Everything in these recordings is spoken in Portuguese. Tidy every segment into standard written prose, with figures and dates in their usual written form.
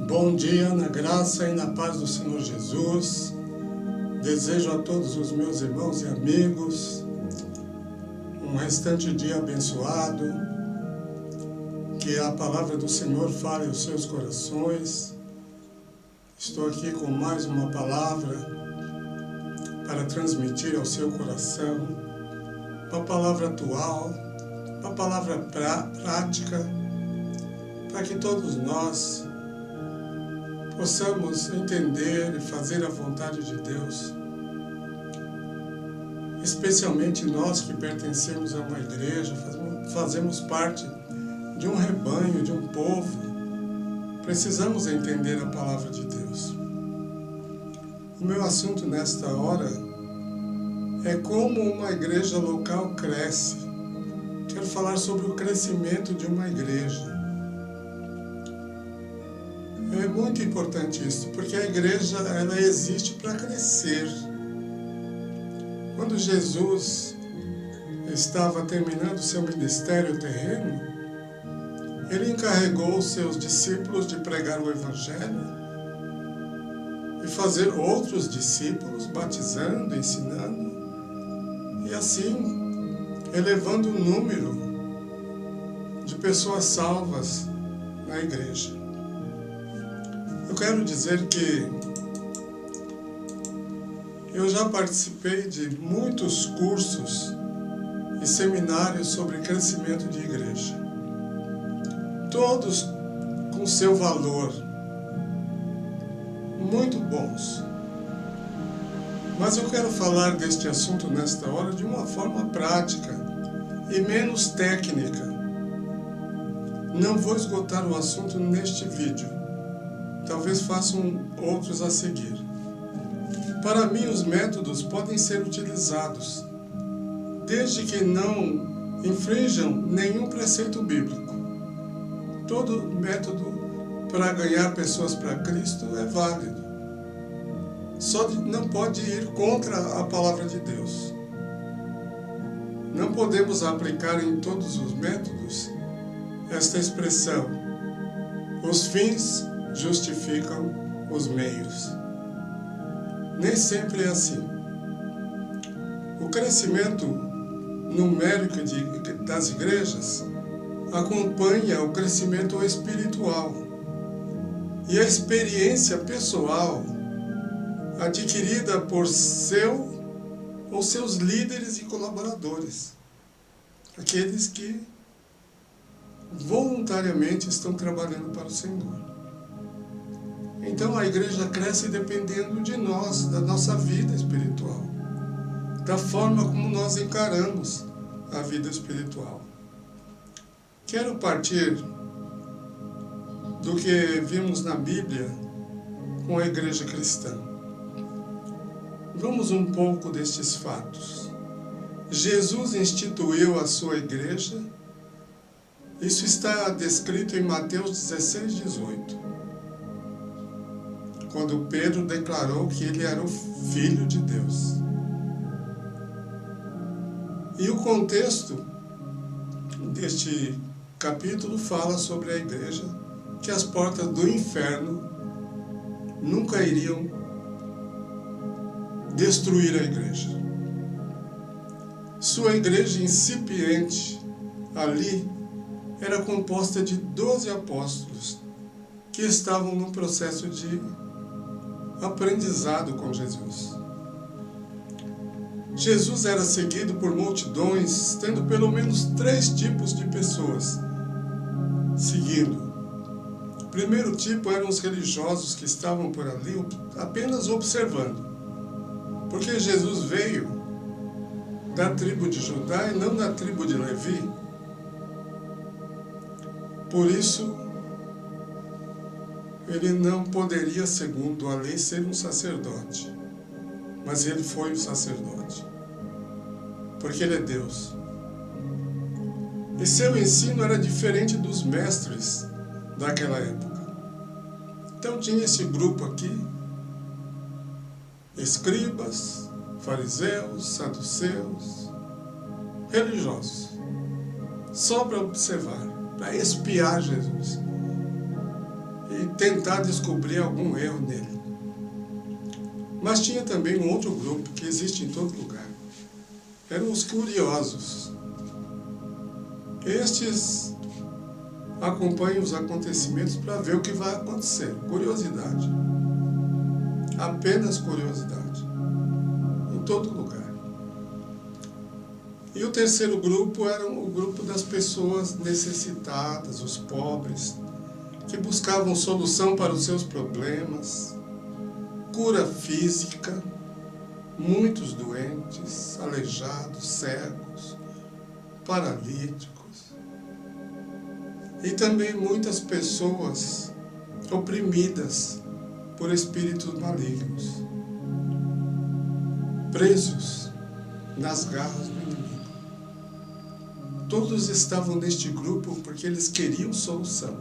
Bom dia, na graça e na paz do Senhor Jesus. Desejo a todos os meus irmãos e amigos um restante dia abençoado, que a palavra do Senhor fale aos seus corações. Estou aqui com mais uma palavra para transmitir ao seu coração, uma palavra atual, uma palavra prática, para que todos nós possamos entender e fazer a vontade de Deus, especialmente nós que pertencemos a uma igreja, fazemos parte de um rebanho, de um povo. Precisamos entender a palavra de Deus. O meu assunto nesta hora é como uma igreja local cresce. Quero falar sobre o crescimento de uma igreja. É muito importante isso, porque a igreja ela existe para crescer. Quando Jesus estava terminando seu ministério terreno, ele encarregou os seus discípulos de pregar o Evangelho e fazer outros discípulos, batizando, ensinando, e assim elevando o número de pessoas salvas na igreja. Eu quero dizer que eu já participei de muitos cursos e seminários sobre crescimento de igreja. Todos com seu valor, muito bons. Mas eu quero falar deste assunto nesta hora de uma forma prática e menos técnica. Não vou esgotar o assunto neste vídeo. Talvez façam outros a seguir. Para mim, os métodos podem ser utilizados, desde que não infringam nenhum preceito bíblico. Todo método para ganhar pessoas para Cristo é válido. Só não pode ir contra a palavra de Deus. Não podemos aplicar em todos os métodos esta expressão: os fins justificam os meios. Nem sempre é assim. O crescimento numérico das igrejas acompanha o crescimento espiritual e a experiência pessoal adquirida por seu ou seus líderes e colaboradores, aqueles que voluntariamente estão trabalhando para o Senhor. Então a igreja cresce dependendo de nós, da nossa vida espiritual, da forma como nós encaramos a vida espiritual. Quero partir do que vimos na Bíblia com a igreja cristã. Vamos um pouco destes fatos. Jesus instituiu a sua igreja. Isso está descrito em Mateus 16, 18. Quando Pedro declarou que ele era o Filho de Deus. E o contexto deste capítulo fala sobre a igreja, que as portas do inferno nunca iriam destruir a igreja. Sua igreja incipiente ali era composta de 12 apóstolos que estavam num processo de aprendizado com Jesus. Jesus era seguido por multidões, tendo pelo menos 3 tipos de pessoas seguindo. O primeiro tipo eram os religiosos que estavam por ali apenas observando, porque Jesus veio da tribo de Judá e não da tribo de Levi. Por isso, ele não poderia, segundo a lei, ser um sacerdote. Mas ele foi um sacerdote, porque ele é Deus. E seu ensino era diferente dos mestres daquela época. Então tinha esse grupo aqui, escribas, fariseus, saduceus, religiosos, só para observar, para espiar Jesus. e tentar descobrir algum erro nele. Mas tinha também um outro grupo que existe em todo lugar. Eram os curiosos. Estes acompanham os acontecimentos para ver o que vai acontecer. Curiosidade. Apenas curiosidade. Em todo lugar. E o terceiro grupo era o grupo das pessoas necessitadas, os pobres, que buscavam solução para os seus problemas, cura física, muitos doentes, aleijados, cegos, paralíticos. E também muitas pessoas oprimidas por espíritos malignos, presos nas garras do inimigo. Todos estavam neste grupo porque eles queriam solução.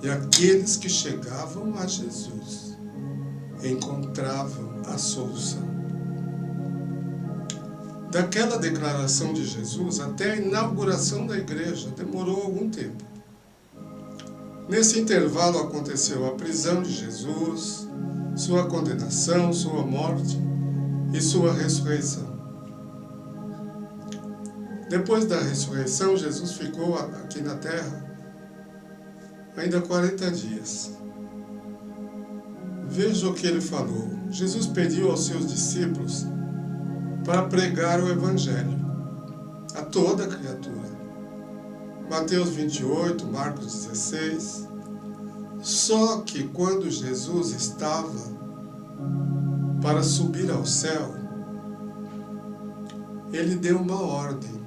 E aqueles que chegavam a Jesus encontravam a solução. Daquela declaração de Jesus até a inauguração da igreja demorou algum tempo. Nesse intervalo aconteceu a prisão de Jesus, sua condenação, sua morte e sua ressurreição. Depois da ressurreição, Jesus ficou aqui na terra ainda 40 dias. Veja o que ele falou. Jesus pediu aos seus discípulos para pregar o Evangelho a toda criatura. Mateus 28, Marcos 16. Só que quando Jesus estava para subir ao céu, ele deu uma ordem.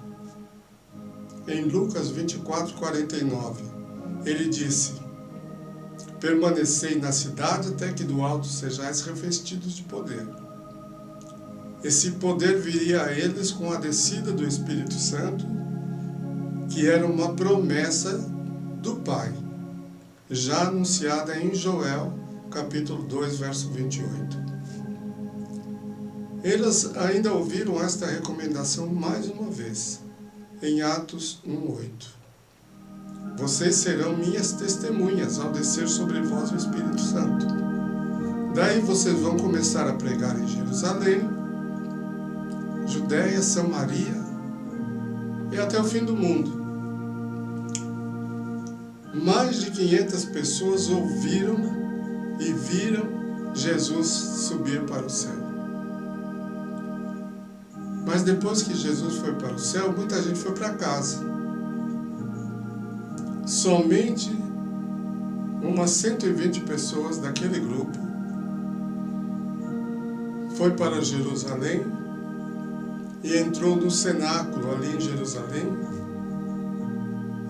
Em Lucas 24, 49, ele disse: permanecei na cidade até que do alto sejais revestidos de poder. Esse poder viria a eles com a descida do Espírito Santo, que era uma promessa do Pai, já anunciada em Joel, capítulo 2, verso 28. Eles ainda ouviram esta recomendação mais uma vez, em Atos 1:8. Vocês serão minhas testemunhas ao descer sobre vós o Espírito Santo. Daí vocês vão começar a pregar em Jerusalém, Judéia, Samaria e até o fim do mundo. Mais de 500 pessoas ouviram e viram Jesus subir para o céu. Mas depois que Jesus foi para o céu, muita gente foi para casa. Somente umas 120 pessoas daquele grupo foi para Jerusalém e entrou no cenáculo ali em Jerusalém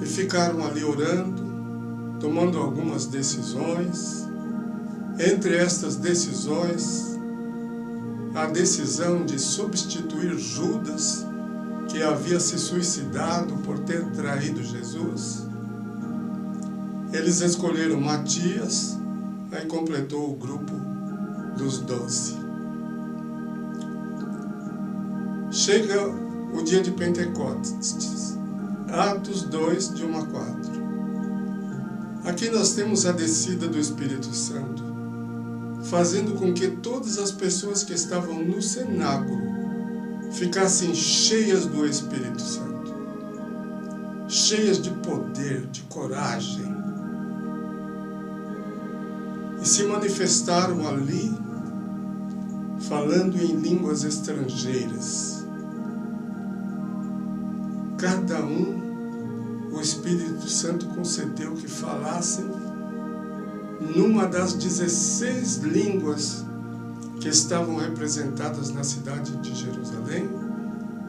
e ficaram ali orando, tomando algumas decisões. Entre estas decisões, a decisão de substituir Judas, que havia se suicidado por ter traído Jesus. Eles escolheram Matias, aí completou o grupo dos 12. Chega o dia de Pentecostes, Atos 2, de 1 a 4. Aqui nós temos a descida do Espírito Santo, fazendo com que todas as pessoas que estavam no cenáculo ficassem cheias do Espírito Santo, cheias de poder, de coragem, e se manifestaram ali falando em línguas estrangeiras. Cada um, o Espírito Santo concedeu que falassem numa das 16 línguas que estavam representadas na cidade de Jerusalém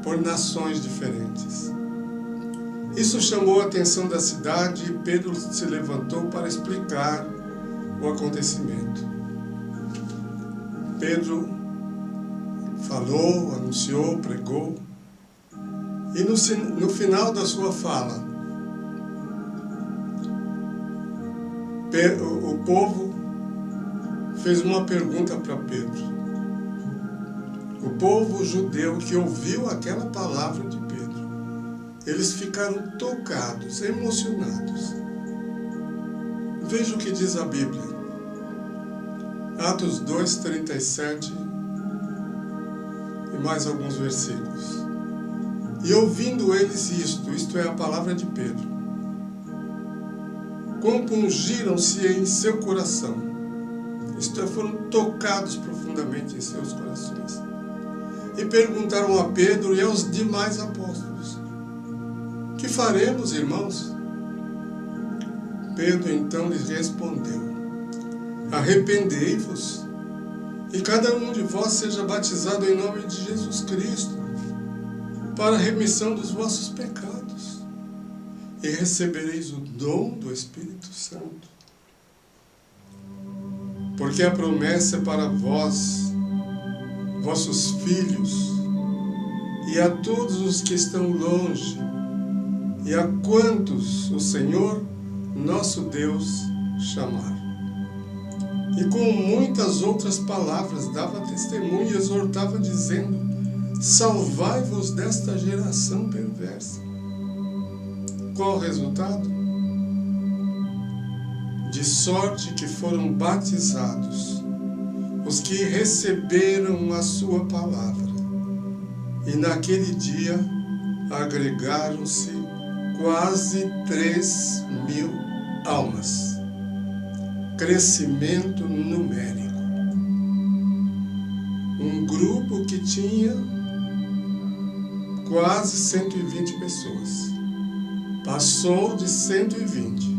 por nações diferentes. Isso chamou a atenção da cidade e Pedro se levantou para explicar o acontecimento. Pedro falou, anunciou, pregou, e no final da sua fala, o povo fez uma pergunta para Pedro. O povo judeu que ouviu aquela palavra de Pedro, eles ficaram tocados, emocionados. Veja o que diz a Bíblia. Atos 2, 37 e mais alguns versículos. E ouvindo eles isto é a palavra de Pedro, compungiram-se em seu coração, isto é, foram tocados profundamente em seus corações, e perguntaram a Pedro e aos demais apóstolos: que faremos, irmãos? Pedro então lhes respondeu: arrependei-vos, e cada um de vós seja batizado em nome de Jesus Cristo, para a remissão dos vossos pecados, e recebereis o dom do Espírito Santo. Porque a promessa é para vós, vossos filhos, e a todos os que estão longe, e a quantos o Senhor, nosso Deus, chamar. E com muitas outras palavras dava testemunho e exortava, dizendo: salvai-vos desta geração perversa. Qual o resultado? De sorte que foram batizados os que receberam a sua palavra, e naquele dia agregaram-se quase 3.000 almas. Crescimento numérico. Um grupo que tinha quase 120 pessoas passou de 120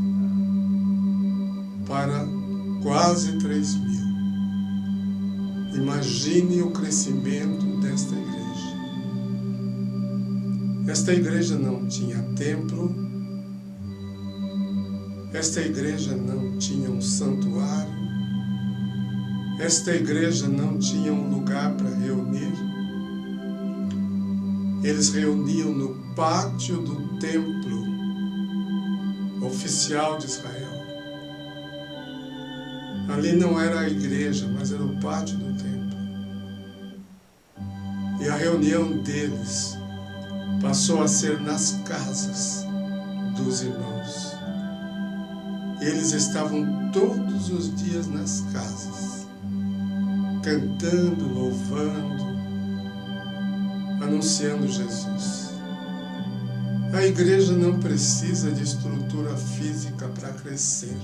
para quase 3.000. Imagine o crescimento desta igreja. Esta igreja não tinha templo, esta igreja não tinha um santuário, esta igreja não tinha um lugar para reunir. Eles reuniam no pátio do templo oficial de Israel. Ali não era a igreja, mas era o pátio do templo. E a reunião deles passou a ser nas casas dos irmãos. Eles estavam todos os dias nas casas, cantando, louvando, anunciando Jesus. A igreja não precisa de estrutura física para crescer.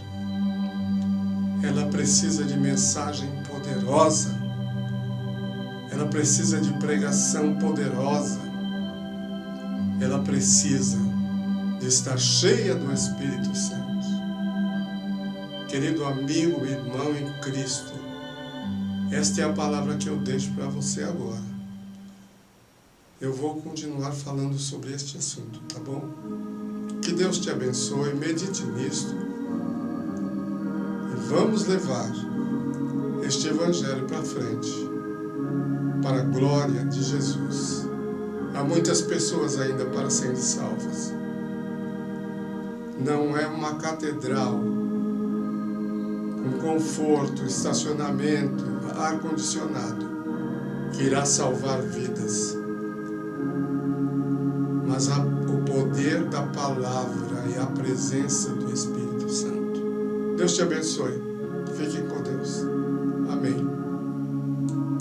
Ela precisa de mensagem poderosa. Ela precisa de pregação poderosa. Ela precisa de estar cheia do Espírito Santo. Querido amigo, irmão em Cristo, esta é a palavra que eu deixo para você agora. Eu vou continuar falando sobre este assunto, tá bom? Que Deus te abençoe, medite nisto. E vamos levar este evangelho para frente, para a glória de Jesus. Há muitas pessoas ainda para serem salvas. Não é uma catedral com conforto, estacionamento, ar-condicionado que irá salvar vidas. Mas o poder da palavra e a presença do Espírito Santo. Deus te abençoe. Fiquem com Deus.